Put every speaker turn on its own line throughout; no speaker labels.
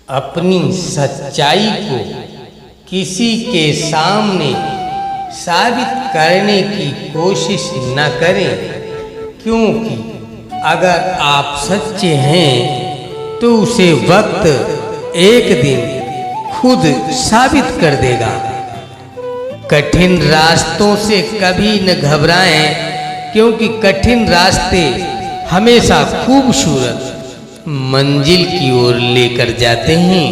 अपनी सच्चाई को किसी के सामने साबित करने की कोशिश न करें, क्योंकि अगर आप सच्चे हैं तो उसे वक्त एक दिन खुद साबित कर देगा। कठिन रास्तों से कभी न घबराएं, क्योंकि कठिन रास्ते हमेशा खूबसूरत मंजिल की ओर लेकर जाते हैं।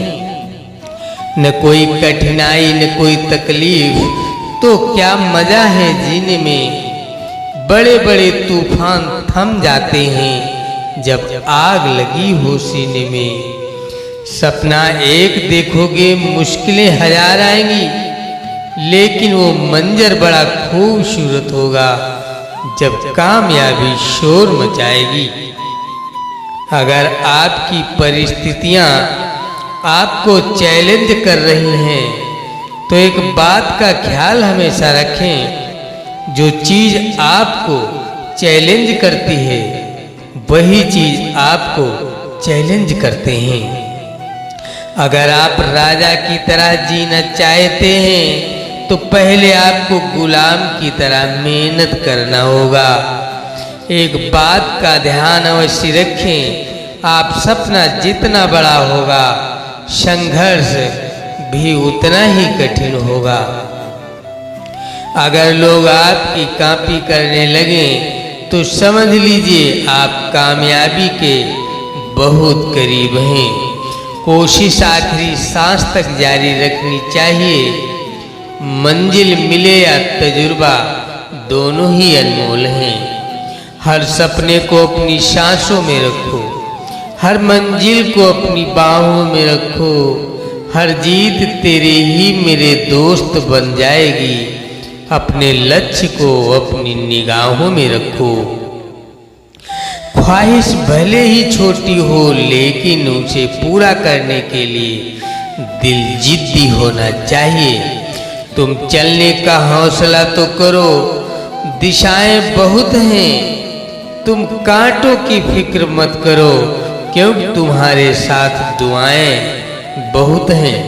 न कोई कठिनाई न कोई तकलीफ तो क्या मजा है जीने में। बड़े बड़े तूफान थम जाते हैं जब आग लगी हो सीने में। सपना एक देखोगे मुश्किलें हजार आएंगी, लेकिन वो मंजर बड़ा खूबसूरत होगा जब कामयाबी शोर मचाएगी। अगर आपकी परिस्थितियां आपको चैलेंज कर रही हैं तो एक बात का ख्याल हमेशा रखें, जो चीज आपको चैलेंज करती है वही चीज आपको चैलेंज करते हैं। अगर आप राजा की तरह जीना चाहते हैं तो पहले आपको गुलाम की तरह मेहनत करना होगा। एक बात का ध्यान अवश्य रखें, आप सपना जितना बड़ा होगा संघर्ष भी उतना ही कठिन होगा। अगर लोग आपकी कॉपी करने लगे तो समझ लीजिए आप कामयाबी के बहुत करीब हैं। कोशिश आखिरी सांस तक जारी रखनी चाहिए। मंजिल मिले या तजुर्बा दोनों ही अनमोल हैं। हर सपने को अपनी सांसों में रखो, हर मंजिल को अपनी बाहों में रखो। हर जीत तेरे ही मेरे दोस्त बन जाएगी। अपने लक्ष्य को अपनी निगाहों में रखो। ख्वाहिश भले ही छोटी हो, लेकिन उसे पूरा करने के लिए दिल जिद्दी होना चाहिए। तुम चलने का हौसला तो करो, दिशाएं बहुत हैं। तुम कांटों की फिक्र मत करो, क्योंकि तुम्हारे साथ दुआएं बहुत हैं।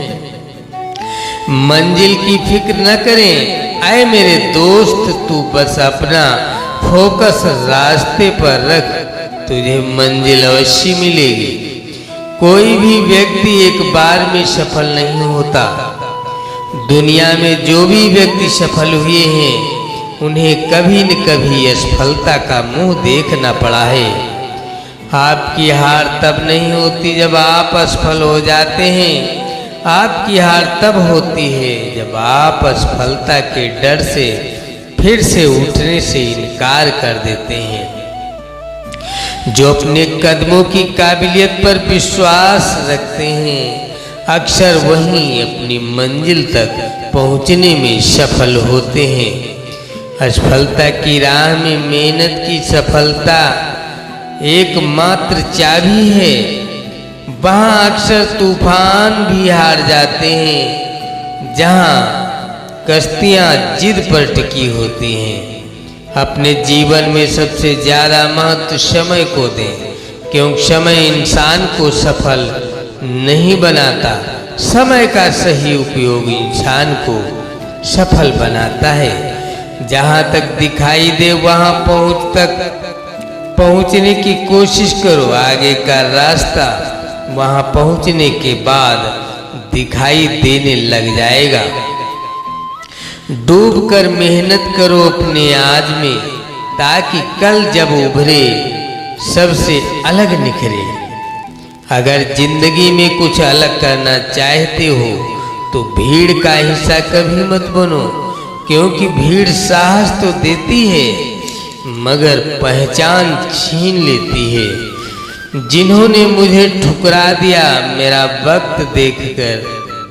मंजिल की फिक्र न करें आए मेरे दोस्त, तू बस अपना फोकस रास्ते पर रख, तुझे मंजिल अवश्य मिलेगी। कोई भी व्यक्ति एक बार में सफल नहीं होता। दुनिया में जो भी व्यक्ति सफल हुए हैं उन्हें कभी न कभी असफलता का मुंह देखना पड़ा है। आपकी हार तब नहीं होती जब आप असफल हो जाते हैं। आपकी हार तब होती है जब आप असफलता के डर से फिर से उठने से इनकार कर देते हैं। जो अपने कदमों की काबिलियत पर विश्वास रखते हैं अक्सर वहीं अपनी मंजिल तक पहुंचने में सफल होते हैं। असफलता की राह में मेहनत की सफलता एकमात्र चाबी है। वहां अक्सर तूफान भी हार जाते हैं जहां कश्तियां जिद पर टिकी होती हैं। अपने जीवन में सबसे ज्यादा महत्व समय को दें, क्योंकि समय इंसान को सफल नहीं बनाता। समय का सही उपयोग इंसान को सफल बनाता है। जहां तक दिखाई दे वहां पहुंचने की कोशिश करो। आगे का रास्ता वहां पहुंचने के बाद दिखाई देने लग जाएगा। डूबकर मेहनत करो अपने आज में, ताकि कल जब उभरे सबसे अलग निखरे। अगर जिंदगी में कुछ अलग करना चाहते हो तो भीड़ का हिस्सा कभी मत बनो, क्योंकि भीड़ साहस तो देती है मगर पहचान छीन लेती है। जिन्होंने मुझे ठुकरा दिया मेरा वक्त देखकर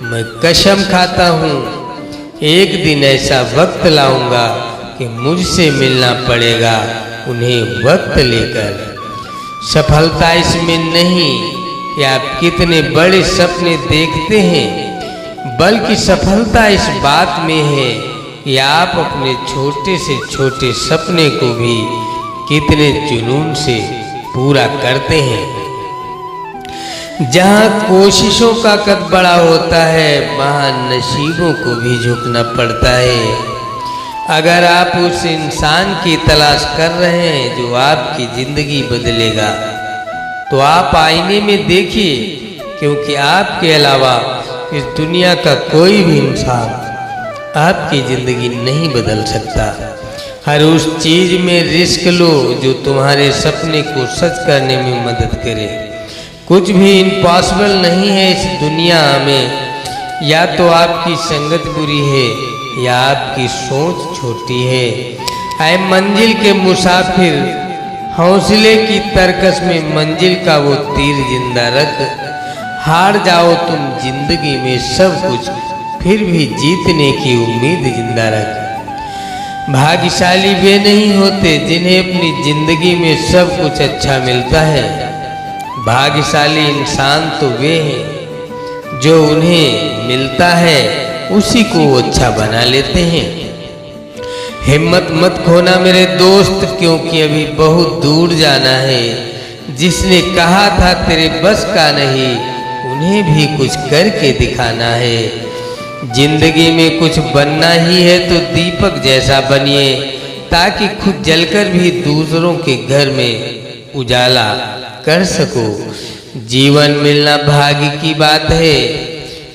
मैं कसम खाता हूँ, एक दिन ऐसा वक्त लाऊंगा कि मुझसे मिलना पड़ेगा उन्हें वक्त लेकर। सफलता इसमें नहीं कि आप कितने बड़े सपने देखते हैं, बल्कि सफलता इस बात में है कि आप अपने छोटे से छोटे सपने को भी कितने जुनून से पूरा करते हैं। जहाँ कोशिशों का कद बड़ा होता है वहाँ नसीबों को भी झुकना पड़ता है। अगर आप उस इंसान की तलाश कर रहे हैं जो आपकी ज़िंदगी बदलेगा, तो आप आईने में देखिए, क्योंकि आपके अलावा इस दुनिया का कोई भी इंसान आपकी ज़िंदगी नहीं बदल सकता। हर उस चीज़ में रिस्क लो जो तुम्हारे सपने को सच करने में मदद करे। कुछ भी इम्पॉसिबल नहीं है इस दुनिया में। या तो आपकी संगत बुरी है या आपकी सोच छोटी है। ऐ मंजिल के मुसाफिर, हौसले की तरकस में मंजिल का वो तीर जिंदा रख। हार जाओ तुम जिंदगी में सब कुछ, फिर भी जीतने की उम्मीद जिंदा रख। भाग्यशाली वे नहीं होते जिन्हें अपनी जिंदगी में सब कुछ अच्छा मिलता है। भाग्यशाली इंसान तो वे हैं जो उन्हें मिलता है उसी को अच्छा बना लेते हैं। हिम्मत मत खोना मेरे दोस्त, क्योंकि अभी बहुत दूर जाना है। जिसने कहा था तेरे बस का नहीं, उन्हें भी कुछ करके दिखाना है। जिंदगी में कुछ बनना ही है तो दीपक जैसा बनिए, ताकि खुद जलकर भी दूसरों के घर में उजाला कर सको। जीवन मिलना भाग्य की बात है,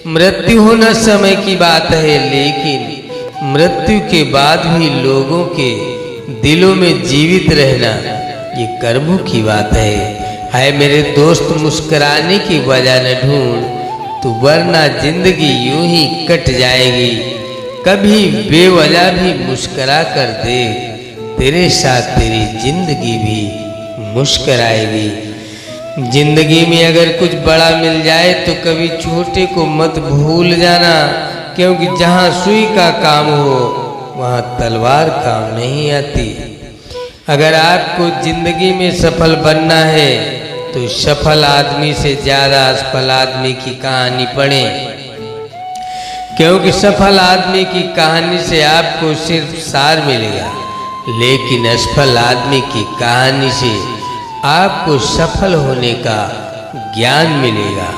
मृत्यु होना समय की बात है, लेकिन मृत्यु के बाद भी लोगों के दिलों में जीवित रहना ये कर्मों की बात है मेरे दोस्त, मुस्कुराने की वजह न ढूंढ तो वरना जिंदगी यूं ही कट जाएगी। कभी बेवजह भी मुस्कुरा कर दे, तेरे साथ तेरी जिंदगी भी मुस्कुराएगी। जिंदगी में अगर कुछ बड़ा मिल जाए तो कभी छोटे को मत भूल जाना, क्योंकि जहाँ सुई का काम हो वहाँ तलवार काम नहीं आती। अगर आपको जिंदगी में सफल बनना है तो सफल आदमी से ज़्यादा असफल आदमी की कहानी पढ़ें, क्योंकि सफल आदमी की कहानी से आपको सिर्फ सार मिलेगा, लेकिन असफल आदमी की कहानी से आपको सफल होने का ज्ञान मिलेगा।